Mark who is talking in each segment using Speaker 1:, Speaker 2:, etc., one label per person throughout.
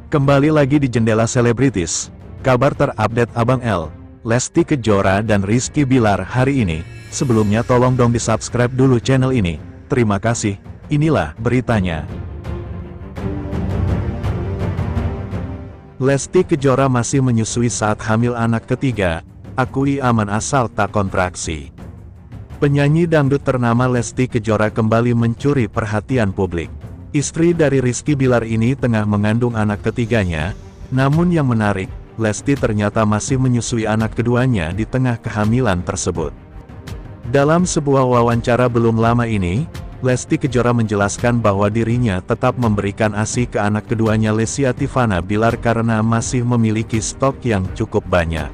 Speaker 1: Kembali lagi di Jendela Selebritis, kabar terupdate Abang L, Lesti Kejora dan Rizky Bilar hari ini. Sebelumnya tolong dong di subscribe dulu channel ini, terima kasih. Inilah beritanya. Lesti Kejora masih menyusui saat hamil anak ketiga, akui aman asal tak kontraksi. Penyanyi dangdut ternama Lesti Kejora kembali mencuri perhatian publik. Istri dari Rizky Bilar ini tengah mengandung anak ketiganya, namun yang menarik, Lesti ternyata masih menyusui anak keduanya di tengah kehamilan tersebut. Dalam sebuah wawancara belum lama ini, Lesti Kejora menjelaskan bahwa dirinya tetap memberikan ASI ke anak keduanya Lesya Tivana Bilar karena masih memiliki stok yang cukup banyak.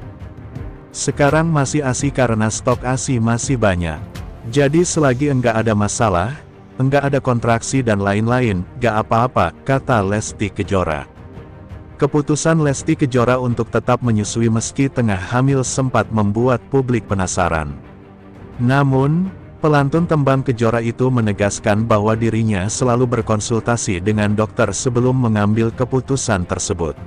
Speaker 1: Sekarang masih ASI karena stok ASI masih banyak. Jadi selagi enggak ada masalah, enggak ada kontraksi dan lain-lain, gak apa-apa, kata Lesti Kejora. Keputusan Lesti Kejora untuk tetap menyusui meski tengah hamil sempat membuat publik penasaran. Namun, pelantun tembang Kejora itu menegaskan bahwa dirinya selalu berkonsultasi dengan dokter sebelum mengambil keputusan tersebut.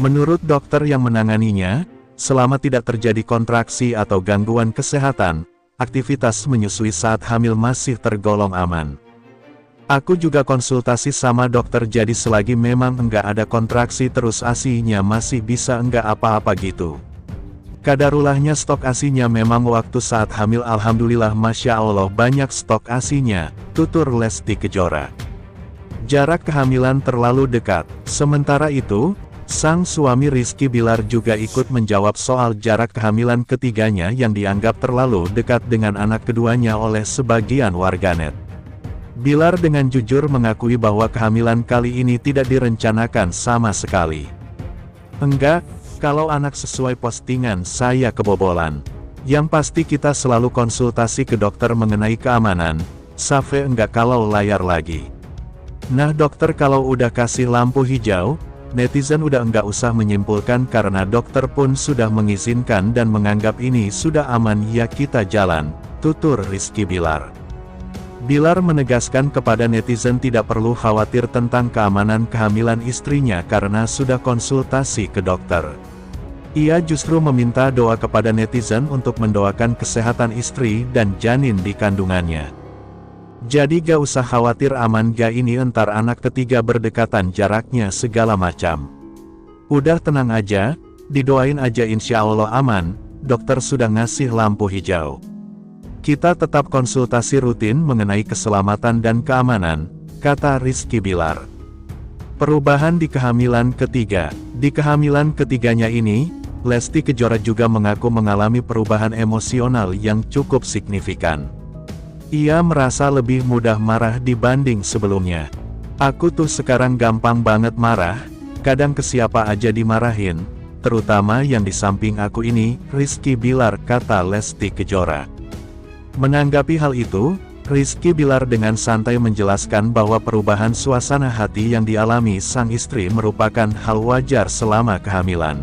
Speaker 1: Menurut dokter yang menanganinya, selama tidak terjadi kontraksi atau gangguan kesehatan, aktivitas menyusui saat hamil masih tergolong aman. Aku juga konsultasi sama dokter jadi selagi memang enggak ada kontraksi terus ASI-nya masih bisa enggak apa-apa gitu. Kadarullahnya stok ASI-nya memang waktu saat hamil alhamdulillah Masya Allah banyak stok ASI-nya, tutur Lesti Kejora. Jarak kehamilan terlalu dekat, sementara itu, sang suami Rizky Bilar juga ikut menjawab soal jarak kehamilan ketiganya yang dianggap terlalu dekat dengan anak keduanya oleh sebagian warganet. Bilar dengan jujur mengakui bahwa kehamilan kali ini tidak direncanakan sama sekali. Enggak, kalau anak sesuai postingan saya kebobolan. Yang pasti kita selalu konsultasi ke dokter mengenai keamanan, Safe enggak kalau layar lagi. Nah dokter kalau udah kasih lampu hijau, netizen udah enggak usah menyimpulkan karena dokter pun sudah mengizinkan dan menganggap ini sudah aman ya kita jalan, tutur Rizky Bilar. Bilar menegaskan kepada netizen tidak perlu khawatir tentang keamanan kehamilan istrinya karena sudah konsultasi ke dokter. Ia justru meminta doa kepada netizen untuk mendoakan kesehatan istri dan janin di kandungannya. Jadi gak usah khawatir aman gak ini entar anak ketiga berdekatan jaraknya segala macam. Udah tenang aja, didoain aja insya Allah aman, dokter sudah ngasih lampu hijau. Kita tetap konsultasi rutin mengenai keselamatan dan keamanan, kata Rizky Bilar. Perubahan di kehamilan ketiga. Di kehamilan ketiganya ini, Lesti Kejora juga mengaku mengalami perubahan emosional yang cukup signifikan. Ia merasa lebih mudah marah dibanding sebelumnya. Aku tuh sekarang gampang banget marah, kadang ke siapa aja dimarahin, terutama yang di samping aku ini, Rizky Bilar, kata Lesti Kejora. Menanggapi hal itu, Rizky Bilar dengan santai menjelaskan bahwa perubahan suasana hati yang dialami sang istri merupakan hal wajar selama kehamilan.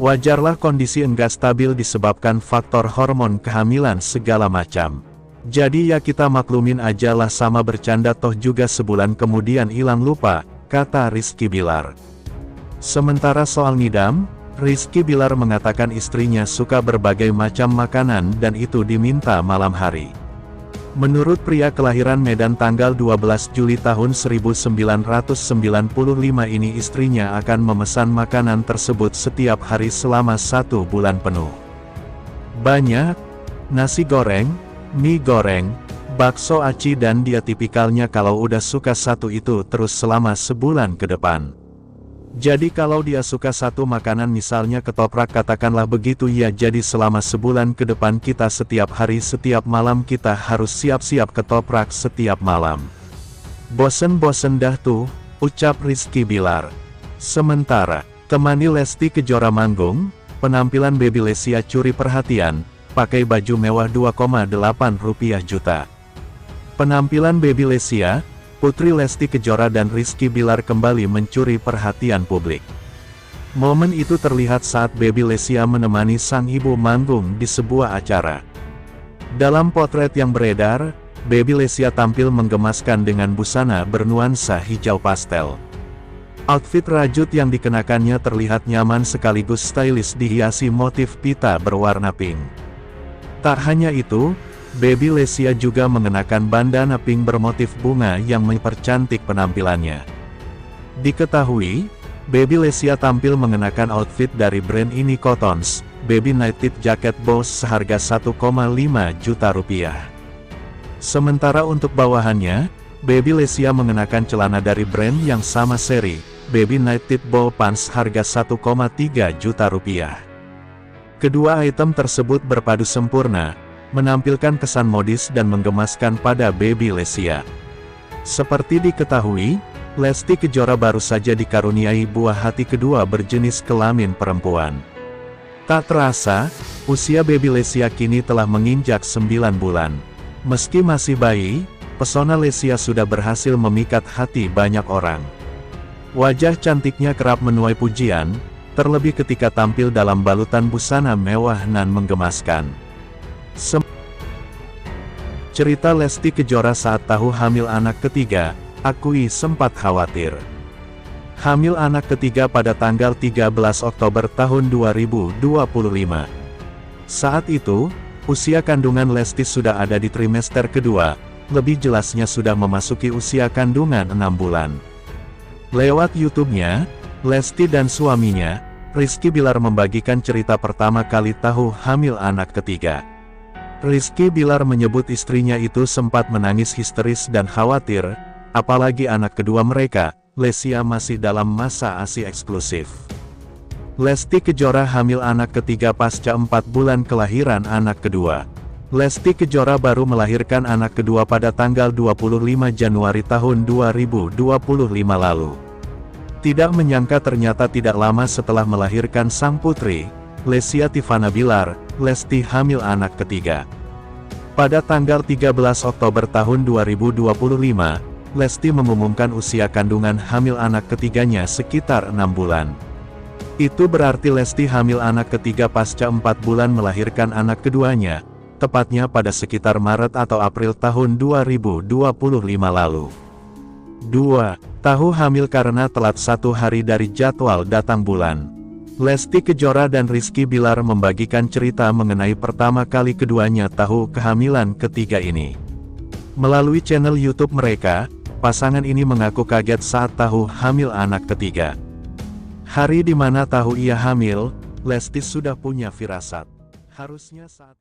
Speaker 1: Wajarlah kondisi enggak stabil disebabkan faktor hormon kehamilan segala macam. Jadi ya kita maklumin aja lah sama bercanda toh juga sebulan kemudian hilang lupa, kata Rizky Bilar. Sementara soal ngidam, Rizky Bilar mengatakan istrinya suka berbagai macam makanan dan itu diminta malam hari. Menurut pria kelahiran Medan tanggal 12 Juli tahun 1995 ini istrinya akan memesan makanan tersebut setiap hari selama 1 bulan penuh. Banyak, nasi goreng, mie goreng, bakso aci dan dia tipikalnya kalau udah suka satu itu terus selama sebulan ke depan. Jadi kalau dia suka satu makanan misalnya ketoprak katakanlah begitu ya jadi selama sebulan ke depan kita setiap hari setiap malam kita harus siap-siap ketoprak setiap malam. Bosen-bosen dah tuh, ucap Rizky Bilar. Sementara, temani Lesti Kejora manggung, penampilan Baby Lesya curi perhatian, pakai baju mewah 2,8 juta. Penampilan Baby Lesya, Putri Lesti Kejora dan Rizky Bilar kembali mencuri perhatian publik. Momen itu terlihat saat Baby Lesya menemani sang ibu manggung di sebuah acara. Dalam potret yang beredar, Baby Lesya tampil menggemaskan dengan busana bernuansa hijau pastel. Outfit rajut yang dikenakannya terlihat nyaman sekaligus stylish dihiasi motif pita berwarna pink. Tak hanya itu, Baby Lesya juga mengenakan bandana pink bermotif bunga yang mempercantik penampilannya. Diketahui, Baby Lesya tampil mengenakan outfit dari brand ini Cottons, Baby Knitted Jacket Boss seharga 1,5 juta rupiah. Sementara untuk bawahannya, Baby Lesya mengenakan celana dari brand yang sama seri, Baby Knitted Ball Pants harga 1,3 juta rupiah. Kedua item tersebut berpadu sempurna, menampilkan kesan modis dan menggemaskan pada Baby Lesya. Seperti diketahui, Lesti Kejora baru saja dikaruniai buah hati kedua berjenis kelamin perempuan. Tak terasa, usia Baby Lesya kini telah menginjak 9 bulan. Meski masih bayi, pesona Lesya sudah berhasil memikat hati banyak orang. Wajah cantiknya kerap menuai pujian, terlebih ketika tampil dalam balutan busana mewah nan menggemaskan. Cerita Lesti Kejora saat tahu hamil anak ketiga, akui sempat khawatir. Hamil anak ketiga pada tanggal 13 Oktober tahun 2025. Saat itu, usia kandungan Lesti sudah ada di trimester kedua, lebih jelasnya sudah memasuki usia kandungan 6 bulan. Lewat YouTube-nya, Lesti dan suaminya, Rizky Bilar membagikan cerita pertama kali tahu hamil anak ketiga. Rizky Bilar menyebut istrinya itu sempat menangis histeris dan khawatir, apalagi anak kedua mereka, Lesya masih dalam masa ASI eksklusif. Lesti Kejora hamil anak ketiga pasca 4 bulan kelahiran anak kedua. Lesti Kejora baru melahirkan anak kedua pada tanggal 25 Januari tahun 2025 lalu. Tidak menyangka ternyata tidak lama setelah melahirkan sang putri, Lesya Tivana Bilar, Lesti hamil anak ketiga. Pada tanggal 13 Oktober tahun 2025, Lesti mengumumkan usia kandungan hamil anak ketiganya sekitar 6 bulan. Itu berarti Lesti hamil anak ketiga pasca 4 bulan melahirkan anak keduanya, tepatnya pada sekitar Maret atau April tahun 2025 lalu. 2. Tahu hamil karena telat 1 hari dari jadwal datang bulan. Lesti Kejora dan Rizky Bilar membagikan cerita mengenai pertama kali keduanya tahu kehamilan ketiga ini. Melalui channel YouTube mereka, pasangan ini mengaku kaget saat tahu hamil anak ketiga. Hari di mana tahu ia hamil, Lesti sudah punya firasat. Harusnya saat